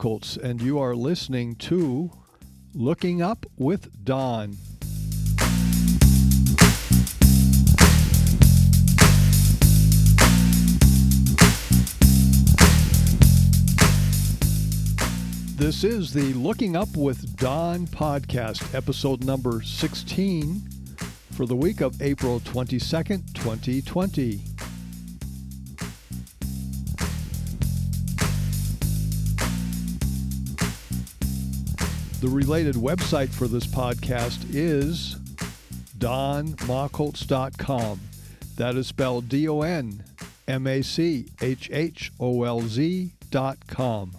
Machholz, and you are listening to Looking Up with Don. This is the Looking Up with Don podcast, episode number 16 for the week of April 22nd, 2020. The related website for this podcast is donmachholz.com. That is spelled DONMACHHOLZ.com.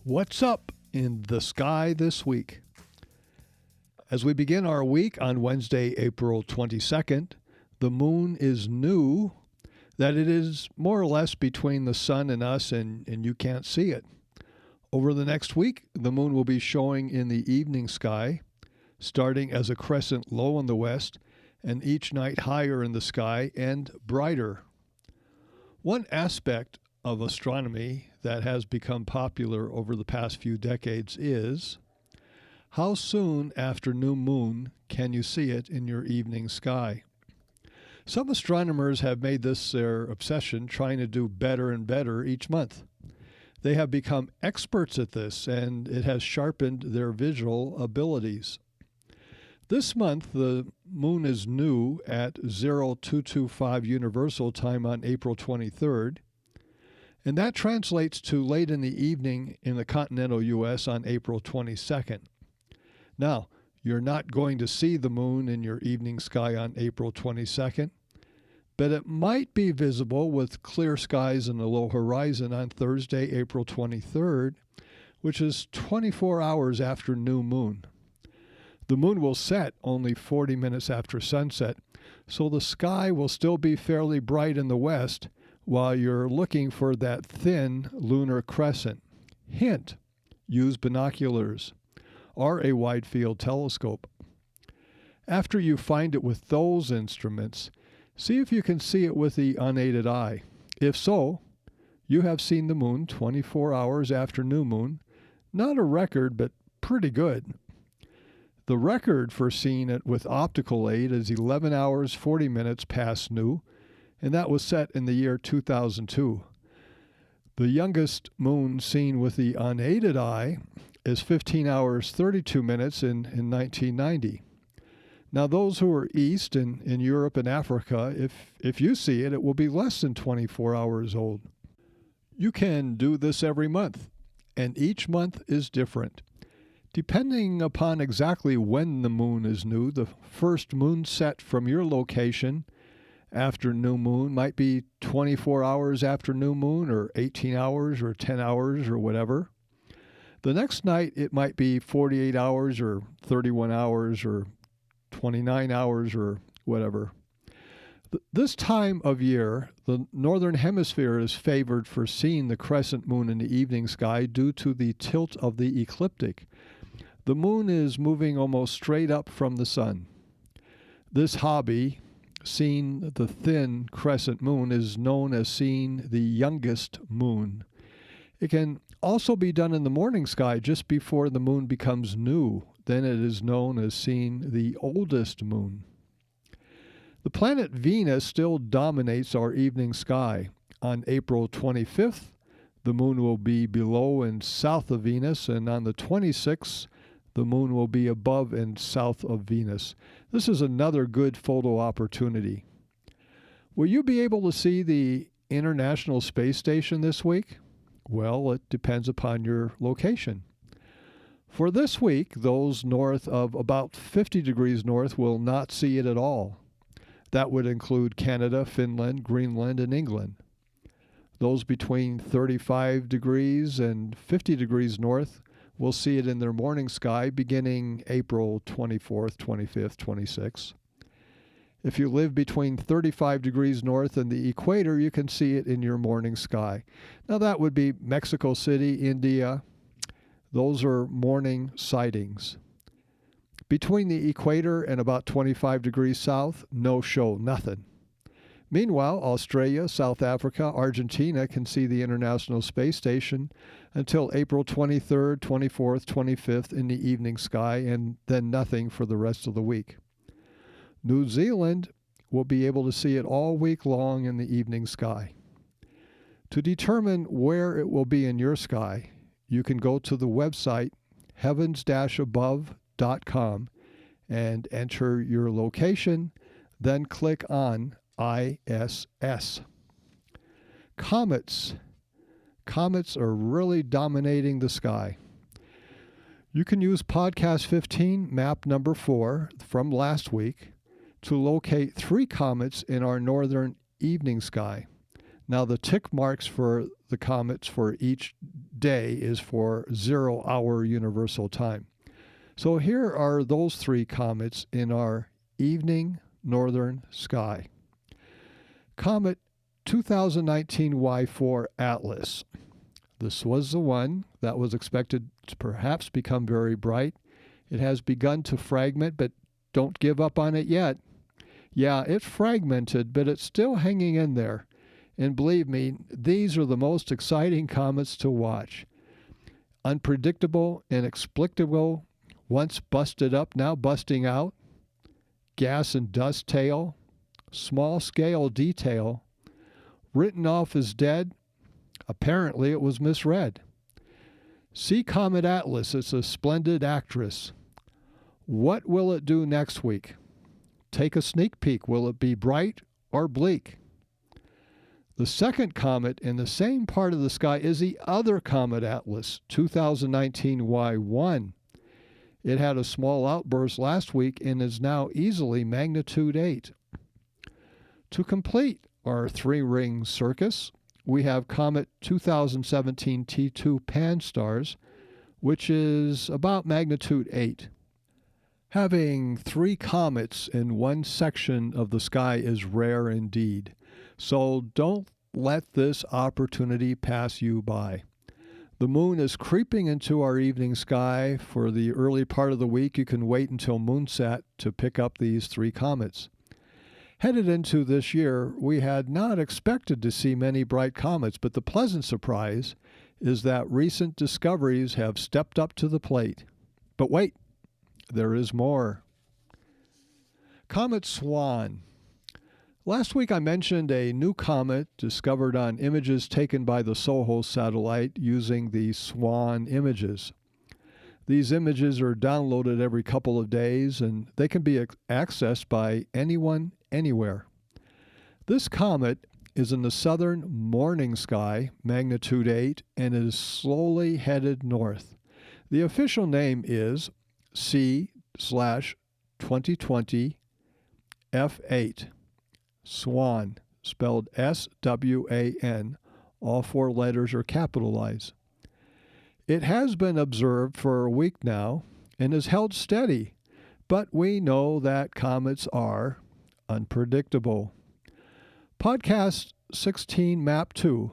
What's up in the sky this week? As we begin our week on Wednesday, April 22nd, the moon is new, that it is more or less between the sun and us, and you can't see it. Over the next week, the moon will be showing in the evening sky, starting as a crescent low in the west, and each night higher in the sky and brighter. One aspect of astronomy that has become popular over the past few decades is how soon after new moon can you see it in your evening sky? Some astronomers have made this their obsession, trying to do better and better each month. They have become experts at this, and it has sharpened their visual abilities. This month, the moon is new at 0225 Universal Time on April 23rd, and that translates to late in the evening in the continental U.S. on April 22nd. Now, you're not going to see the moon in your evening sky on April 22nd, but it might be visible with clear skies and a low horizon on Thursday, April 23rd, which is 24 hours after new moon. The moon will set only 40 minutes after sunset, so the sky will still be fairly bright in the west, while you're looking for that thin lunar crescent. Hint, use binoculars or a wide-field telescope. After you find it with those instruments, see if you can see it with the unaided eye. If so, you have seen the moon 24 hours after new moon. Not a record, but pretty good. The record for seeing it with optical aid is 11 hours 40 minutes past new, and that was set in the year 2002. The youngest moon seen with the unaided eye is 15 hours 32 minutes in 1990. Now, those who are east in Europe and Africa, if you see it, it will be less than 24 hours old. You can do this every month, and each month is different. Depending upon exactly when the moon is new, the first moon set from your location after new moon might be 24 hours after new moon, or 18 hours, or 10 hours, or whatever. The next night, it might be 48 hours, or 31 hours, or 29 hours, or whatever. This time of year, the northern hemisphere is favored for seeing the crescent moon in the evening sky due to the tilt of the ecliptic. The moon is moving almost straight up from the sun. This hobby, seeing the thin crescent moon, is known as seeing the youngest moon. It can also be done in the morning sky just before the moon becomes new. Then it is known as seeing the oldest moon. The planet Venus still dominates our evening sky. On April 25th, the moon will be below and south of Venus, and on the 26th, the moon will be above and south of Venus. This is another good photo opportunity. Will you be able to see the International Space Station this week? Well, it depends upon your location. For this week, those north of about 50 degrees north will not see it at all. That would include Canada, Finland, Greenland, and England. Those between 35 degrees and 50 degrees north will see it in their morning sky beginning April 24th, 25th, 26th. If you live between 35 degrees north and the equator, you can see it in your morning sky. Now that would be Mexico City, India. Those are morning sightings. Between the equator and about 25 degrees south, no show, nothing. Meanwhile, Australia, South Africa, Argentina can see the International Space Station until April 23rd, 24th, 25th in the evening sky, and then nothing for the rest of the week. New Zealand will be able to see it all week long in the evening sky. To determine where it will be in your sky, you can go to the website heavens-above.com and enter your location, then click on ISS. Comets. Comets are really dominating the sky. You can use podcast 15, map number 4 from last week, to locate 3 comets in our northern evening sky. Now, the tick marks for the comets for each day is for 0-hour universal time. So here are those 3 comets in our evening northern sky. Comet 2019 Y4 Atlas. This was the one that was expected to perhaps become very bright. It has begun to fragment, but don't give up on it yet. Yeah, it fragmented, but it's still hanging in there. And believe me, these are the most exciting comets to watch. Unpredictable, inexplicable, once busted up, now busting out. Gas and dust tail. Small-scale detail. Written off as dead. Apparently it was misread. See Comet Atlas. It's a splendid actress. What will it do next week? Take a sneak peek. Will it be bright or bleak? The second comet in the same part of the sky is the other Comet Atlas, 2019 Y1. It had a small outburst last week and is now easily magnitude 8. To complete our 3-ring circus, we have Comet 2017 T2 Pan-STARRS, which is about magnitude 8. Having 3 comets in one section of the sky is rare indeed, so don't let this opportunity pass you by. The moon is creeping into our evening sky. For the early part of the week, you can wait until moonset to pick up these 3 comets. Headed into this year, we had not expected to see many bright comets, but the pleasant surprise is that recent discoveries have stepped up to the plate. But wait, there is more. Comet Swan. Last week I mentioned a new comet discovered on images taken by the SOHO satellite using the SWAN images. These images are downloaded every couple of days, and they can be accessed by anyone, anywhere. This comet is in the southern morning sky, magnitude 8, and is slowly headed north. The official name is C/2020 F8. SWAN, spelled S-W-A-N. All 4 letters are capitalized. It has been observed for a week now and is held steady, but we know that comets are unpredictable. Podcast 16, Map 2.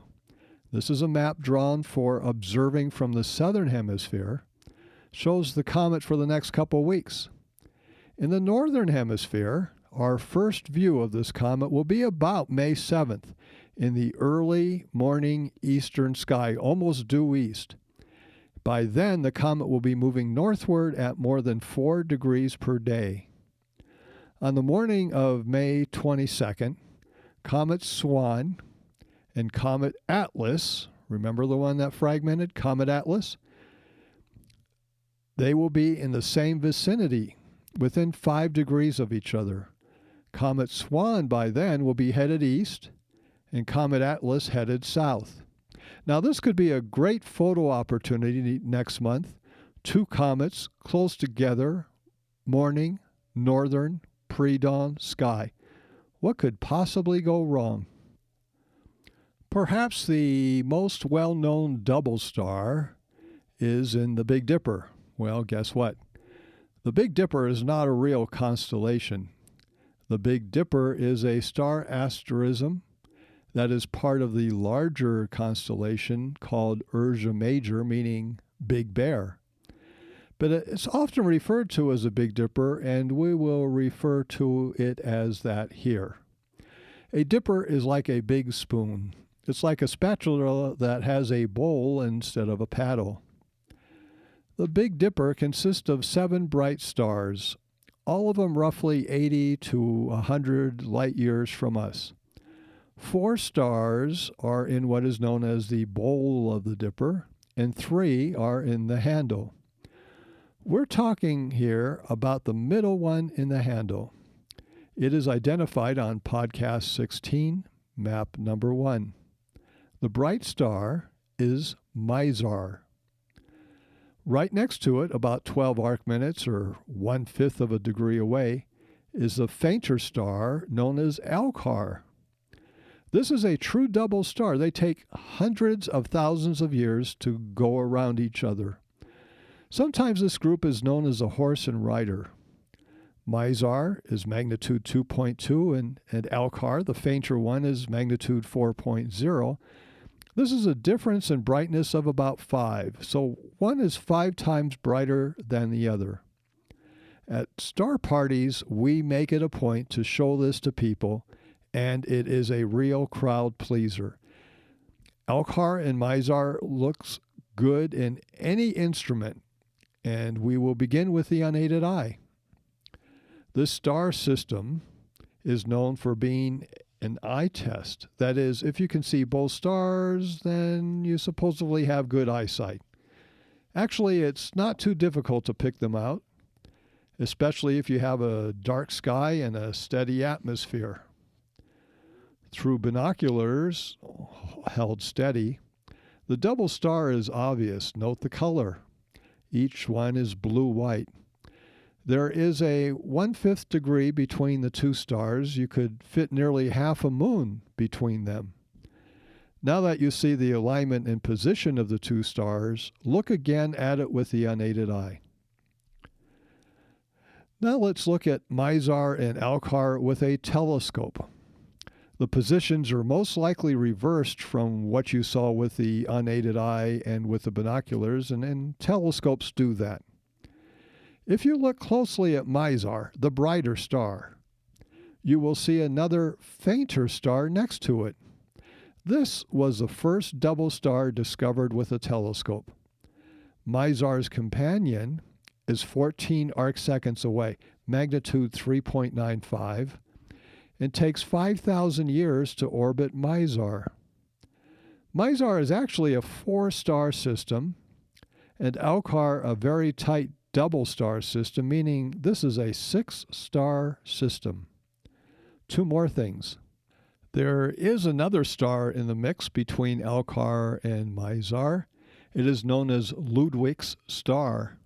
This is a map drawn for observing from the southern hemisphere. Shows the comet for the next couple weeks. In the northern hemisphere, our first view of this comet will be about May 7th in the early morning eastern sky, almost due east. By then, the comet will be moving northward at more than 4 degrees per day. On the morning of May 22nd, Comet Swan and Comet Atlas, remember the one that fragmented, Comet Atlas? They will be in the same vicinity, within 5 degrees of each other. Comet Swan by then will be headed east, and Comet Atlas headed south. Now this could be a great photo opportunity next month. 2 comets close together, morning, northern, pre-dawn sky. What could possibly go wrong? Perhaps the most well-known double star is in the Big Dipper. Well, guess what? The Big Dipper is not a real constellation. The Big Dipper is a star asterism that is part of the larger constellation called Ursa Major, meaning Big Bear. But it's often referred to as a Big Dipper, and we will refer to it as that here. A dipper is like a big spoon. It's like a spatula that has a bowl instead of a paddle. The Big Dipper consists of 7 bright stars, all of them roughly 80 to 100 light years from us. 4 stars are in what is known as the bowl of the Dipper, and 3 are in the handle. We're talking here about the middle one in the handle. It is identified on podcast 16, map number 1. The bright star is Mizar. Right next to it, about 12 arc minutes or 1/5 of a degree away, is the fainter star known as Alcor. This is a true double star. They take hundreds of thousands of years to go around each other. Sometimes this group is known as a horse and rider. Mizar is magnitude 2.2 and Alcor, the fainter one, is magnitude 4.0. This is a difference in brightness of about 5, so one is 5 times brighter than the other. At star parties, we make it a point to show this to people, and it is a real crowd pleaser. Alcor and Mizar looks good in any instrument, and we will begin with the unaided eye. This star system is known for being an eye test. That is, if you can see both stars, then you supposedly have good eyesight. Actually, it's not too difficult to pick them out, especially if you have a dark sky and a steady atmosphere. Through binoculars held steady, the double star is obvious. Note the color. Each one is blue-white. There is a 1/5 degree between the 2 stars. You could fit nearly half a moon between them. Now that you see the alignment and position of the 2 stars, look again at it with the unaided eye. Now let's look at Mizar and Alcor with a telescope. The positions are most likely reversed from what you saw with the unaided eye and with the binoculars, and telescopes do that. If you look closely at Mizar, the brighter star, you will see another fainter star next to it. This was the first double star discovered with a telescope. Mizar's companion is 14 arcseconds away, magnitude 3.95, and takes 5,000 years to orbit Mizar. Mizar is actually a 4-star system, and Alcor a very tight double star system, meaning this is a 6-star system. 2 more things. There is another star in the mix between Alcor and Mizar. It is known as LUWD's star.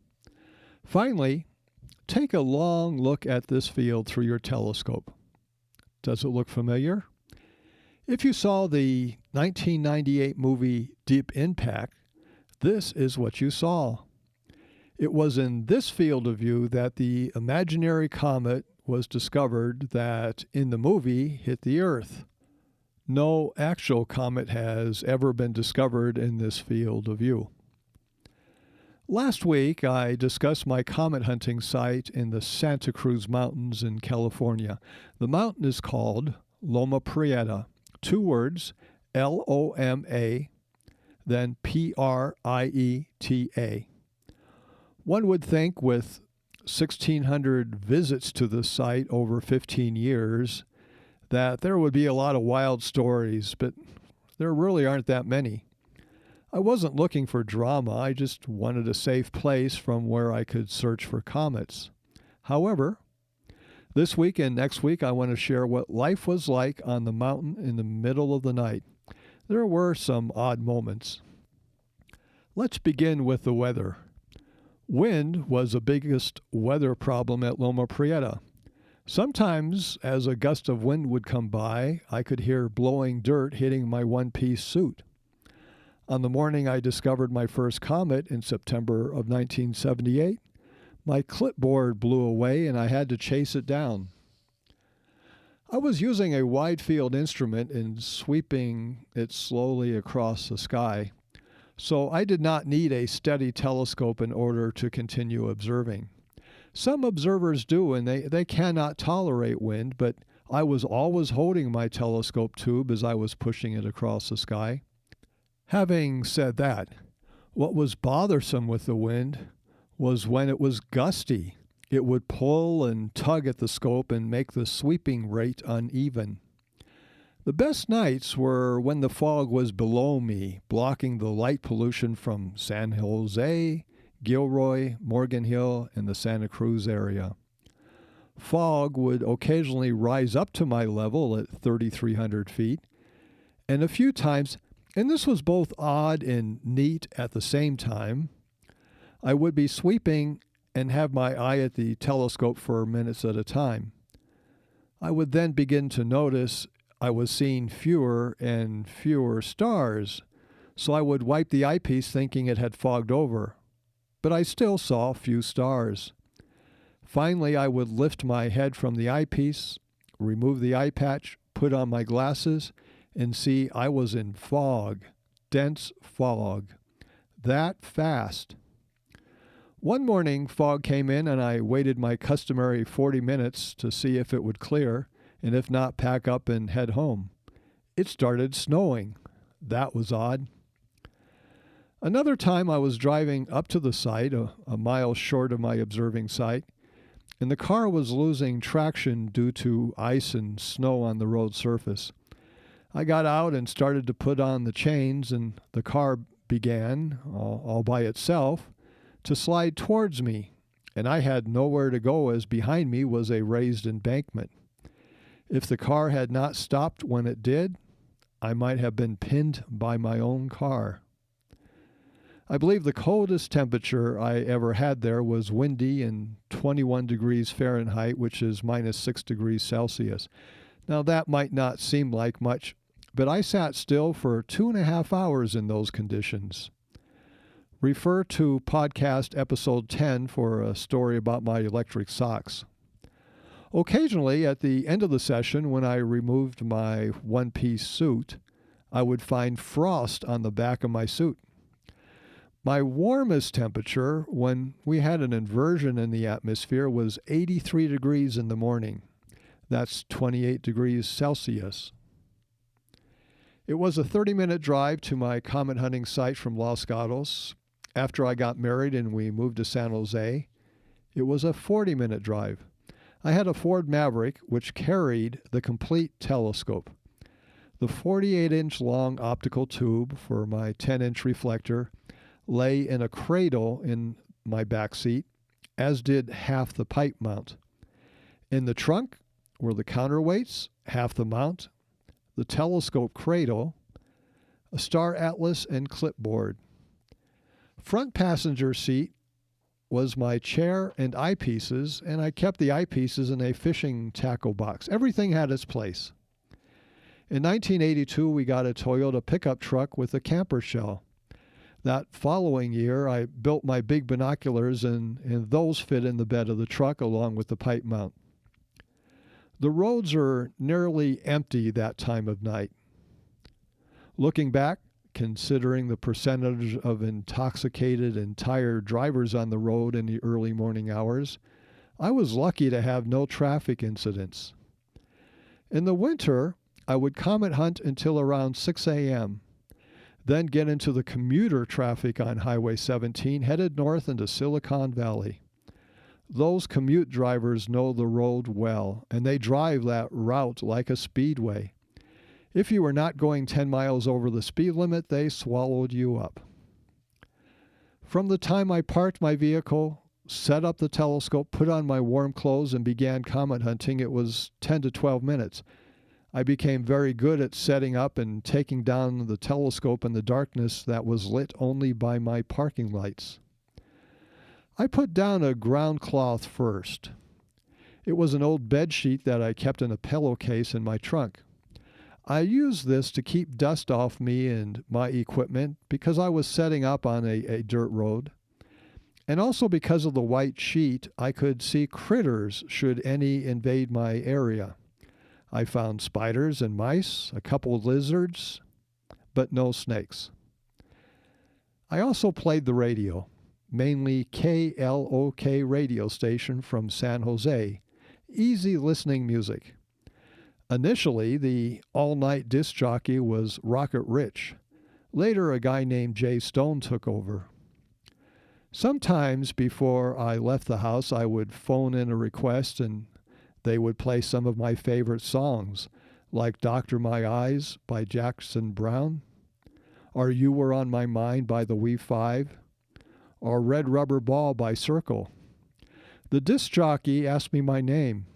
Finally, take a long look at this field through your telescope. Does it look familiar? If you saw the 1998 movie Deep Impact, this is what you saw. It was in this field of view that the imaginary comet was discovered that in the movie hit the Earth. No actual comet has ever been discovered in this field of view. Last week, I discussed my comet hunting site in the Santa Cruz Mountains in California. The mountain is called Loma Prieta. 2 words, Loma, then Prieta. One would think with 1,600 visits to the site over 15 years that there would be a lot of wild stories, but there really aren't that many. I wasn't looking for drama. I just wanted a safe place from where I could search for comets. However, this week and next week I want to share what life was like on the mountain in the middle of the night. There were some odd moments. Let's begin with the weather. Wind was the biggest weather problem at Loma Prieta. Sometimes, as a gust of wind would come by, I could hear blowing dirt hitting my one-piece suit. On the morning I discovered my first comet in September of 1978, my clipboard blew away and I had to chase it down. I was using a wide-field instrument and sweeping it slowly across the sky, so I did not need a steady telescope in order to continue observing. Some observers do, and they cannot tolerate wind, but I was always holding my telescope tube as I was pushing it across the sky. Having said that, what was bothersome with the wind was when it was gusty. It would pull and tug at the scope and make the sweeping rate uneven. The best nights were when the fog was below me, blocking the light pollution from San Jose, Gilroy, Morgan Hill, and the Santa Cruz area. Fog would occasionally rise up to my level at 3,300 feet, and a few times, and this was both odd and neat at the same time, I would be sweeping and have my eye at the telescope for minutes at a time. I would then begin to notice I was seeing fewer and fewer stars, so I would wipe the eyepiece thinking it had fogged over, but I still saw few stars. Finally, I would lift my head from the eyepiece, remove the eye patch, put on my glasses, and see I was in fog, dense fog, that fast. One morning, fog came in, and I waited my customary 40 minutes to see if it would clear, and if not, pack up and head home. It started snowing. That was odd. Another time I was driving up to the site, a mile short of my observing site, and the car was losing traction due to ice and snow on the road surface. I got out and started to put on the chains, and the car began, all by itself, to slide towards me, and I had nowhere to go as behind me was a raised embankment. If the car had not stopped when it did, I might have been pinned by my own car. I believe the coldest temperature I ever had there was windy and 21 degrees Fahrenheit, which is minus 6 degrees Celsius. Now that might not seem like much, but I sat still for 2.5 hours in those conditions. Refer to podcast episode 10 for a story about my electric socks. Occasionally, at the end of the session, when I removed my one-piece suit, I would find frost on the back of my suit. My warmest temperature, when we had an inversion in the atmosphere, was 83 degrees in the morning. That's 28 degrees Celsius. It was a 30-minute drive to my comet hunting site from Los Gatos. After I got married and we moved to San Jose, it was a 40-minute drive. I had a Ford Maverick, which carried the complete telescope. The 48-inch long optical tube for my 10-inch reflector lay in a cradle in my back seat, as did half the pipe mount. In the trunk were the counterweights, half the mount, the telescope cradle, a star atlas, and clipboard. Front passenger seat was my chair and eyepieces, and I kept the eyepieces in a fishing tackle box. Everything had its place. In 1982, we got a Toyota pickup truck with a camper shell. That following year, I built my big binoculars, and those fit in the bed of the truck along with the pipe mount. The roads are nearly empty that time of night. Looking back, considering the percentage of intoxicated and tired drivers on the road in the early morning hours, I was lucky to have no traffic incidents. In the winter, I would comet hunt until around 6 a.m., then get into the commuter traffic on Highway 17 headed north into Silicon Valley. Those commute drivers know the road well, and they drive that route like a speedway. If you were not going 10 miles over the speed limit, they swallowed you up. From the time I parked my vehicle, set up the telescope, put on my warm clothes, and began comet hunting, it was 10 to 12 minutes. I became very good at setting up and taking down the telescope in the darkness that was lit only by my parking lights. I put down a ground cloth first. It was an old bed sheet that I kept in a pillowcase in my trunk. I used this to keep dust off me and my equipment because I was setting up on a dirt road. And also because of the white sheet, I could see critters should any invade my area. I found spiders and mice, a couple of lizards, but no snakes. I also played the radio, mainly KLOK radio station from San Jose. Easy listening music. Initially, the all-night disc jockey was Rocket Rich. Later, a guy named Jay Stone took over. Sometimes before I left the house, I would phone in a request and they would play some of my favorite songs, like Doctor My Eyes by Jackson Browne, or You Were on My Mind by the Wee Five, or Red Rubber Ball by Circle. The disc jockey asked me my name,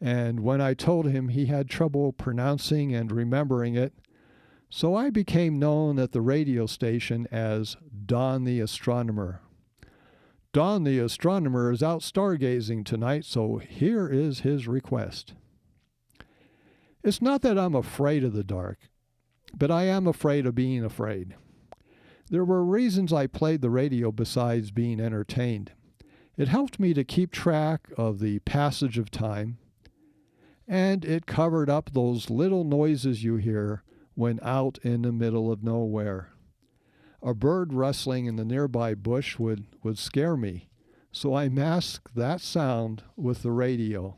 and when I told him, he had trouble pronouncing and remembering it, so I became known at the radio station as Don the Astronomer. Don the Astronomer is out stargazing tonight, so here is his request. It's not that I'm afraid of the dark, but I am afraid of being afraid. There were reasons I played the radio besides being entertained. It helped me to keep track of the passage of time, and it covered up those little noises you hear when out in the middle of nowhere. A bird rustling in the nearby bush would scare me, so I masked that sound with the radio.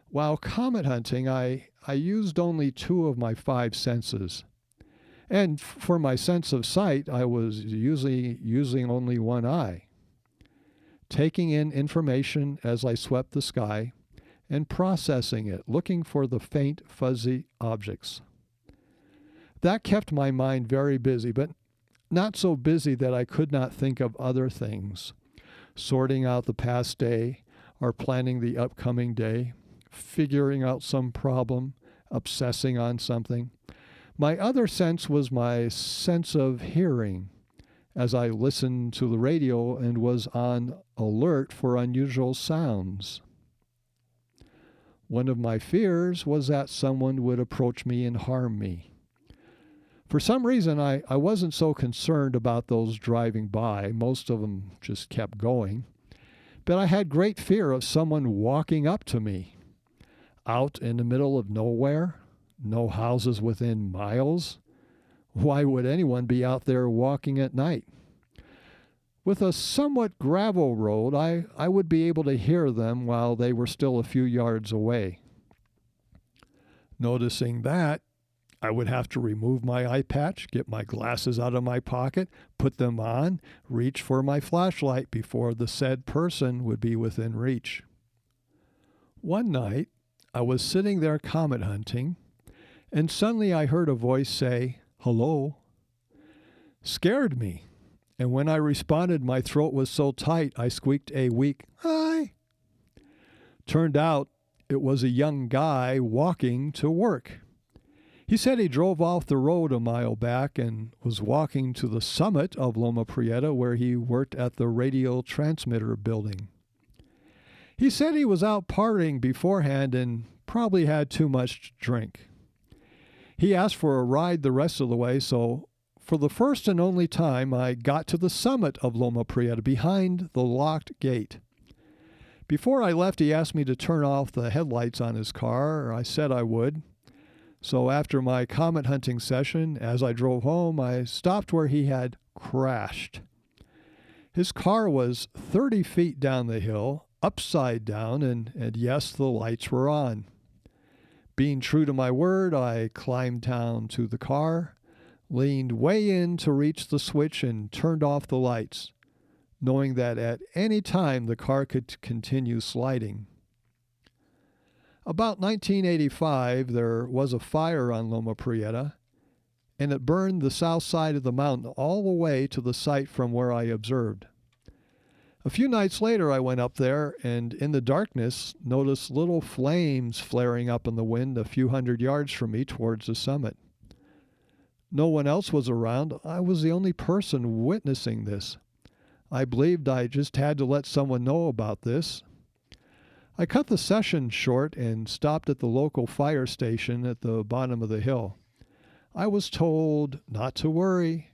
While comet hunting, I used only 2 of my 5 senses. And for my sense of sight, I was usually using only one eye, taking in information as I swept the sky and processing it, looking for the faint, fuzzy objects. That kept my mind very busy, but not so busy that I could not think of other things, sorting out the past day or planning the upcoming day, figuring out some problem, obsessing on something. My other sense was my sense of hearing, as I listened to the radio and was on alert for unusual sounds. One of my fears was that someone would approach me and harm me. For some reason, I wasn't so concerned about those driving by. Most of them just kept going. But I had great fear of someone walking up to me. Out in the middle of nowhere, no houses within miles. Why would anyone be out there walking at night? With a somewhat gravel road, I would be able to hear them while they were still a few yards away. Noticing that, I would have to remove my eye patch, get my glasses out of my pocket, put them on, reach for my flashlight before the said person would be within reach. One night, I was sitting there comet hunting, and suddenly I heard a voice say, "Hello." Scared me. And when I responded, my throat was so tight, I squeaked a weak, "Hi." Turned out it was a young guy walking to work. He said he drove off the road a mile back and was walking to the summit of Loma Prieta where he worked at the radio transmitter building. He said he was out partying beforehand and probably had too much to drink. He asked for a ride the rest of the way, so for the first and only time, I got to the summit of Loma Prieta behind the locked gate. Before I left, he asked me to turn off the headlights on his car. I said I would. So after my comet hunting session, as I drove home, I stopped where he had crashed. His car was 30 feet down the hill, upside down, and yes, the lights were on. Being true to my word, I climbed down to the car, leaned way in to reach the switch and turned off the lights, knowing that at any time the car could continue sliding. About 1985, there was a fire on Loma Prieta, and it burned the south side of the mountain all the way to the site from where I observed. A few nights later, I went up there and in the darkness noticed little flames flaring up in the wind a few hundred yards from me towards the summit. No one else was around. I was the only person witnessing this. I believed I just had to let someone know about this. I cut the session short and stopped at the local fire station at the bottom of the hill. I was told not to worry.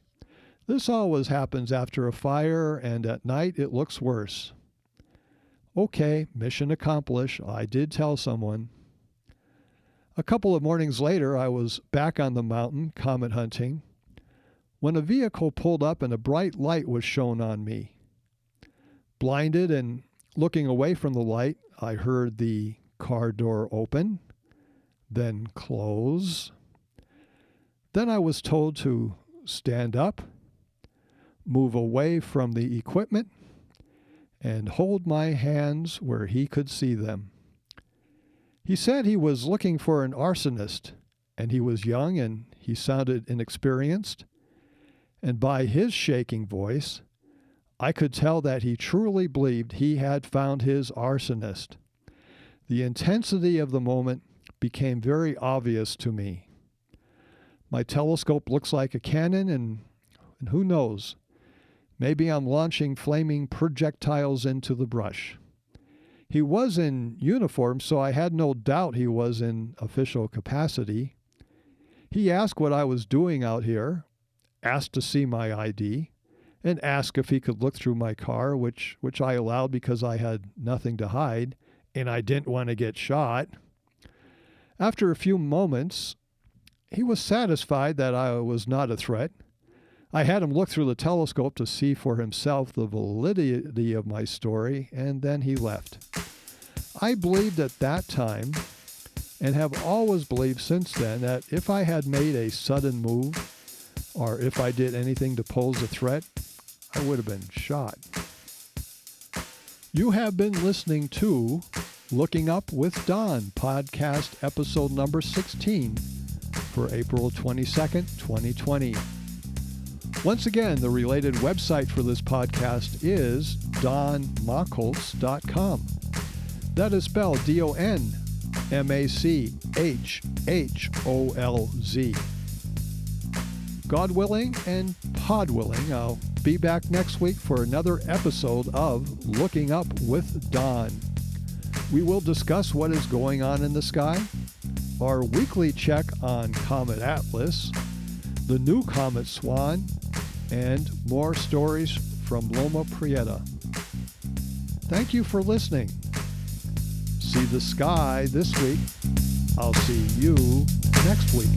This always happens after a fire, and at night it looks worse. Okay, mission accomplished. I did tell someone. A couple of mornings later, I was back on the mountain, comet hunting, when a vehicle pulled up and a bright light was shone on me. Blinded and looking away from the light, I heard the car door open, then close. Then I was told to stand up, move away from the equipment, and hold my hands where he could see them. He said he was looking for an arsonist, and he was young and he sounded inexperienced. And by his shaking voice, I could tell that he truly believed he had found his arsonist. The intensity of the moment became very obvious to me. My telescope looks like a cannon, and who knows, maybe I'm launching flaming projectiles into the brush. He was in uniform, so I had no doubt he was in official capacity. He asked what I was doing out here, asked to see my ID, and asked if he could look through my car, which I allowed because I had nothing to hide, and I didn't want to get shot. After a few moments, he was satisfied that I was not a threat. I had him look through the telescope to see for himself the validity of my story, and then he left. I believed at that time, and have always believed since then, that if I had made a sudden move, or if I did anything to pose a threat, I would have been shot. You have been listening to Looking Up with Don, podcast episode number 16 for April 22nd, 2020. Once again, the related website for this podcast is donmachholz.com. That is spelled DONMACHHOLZ. God willing and pod willing, I'll be back next week for another episode of Looking Up with Don. We will discuss what is going on in the sky, our weekly check on Comet Atlas, the new Comet Swan, and more stories from Loma, Prieta. Thank you for listening. See the sky this week. I'll see you next week.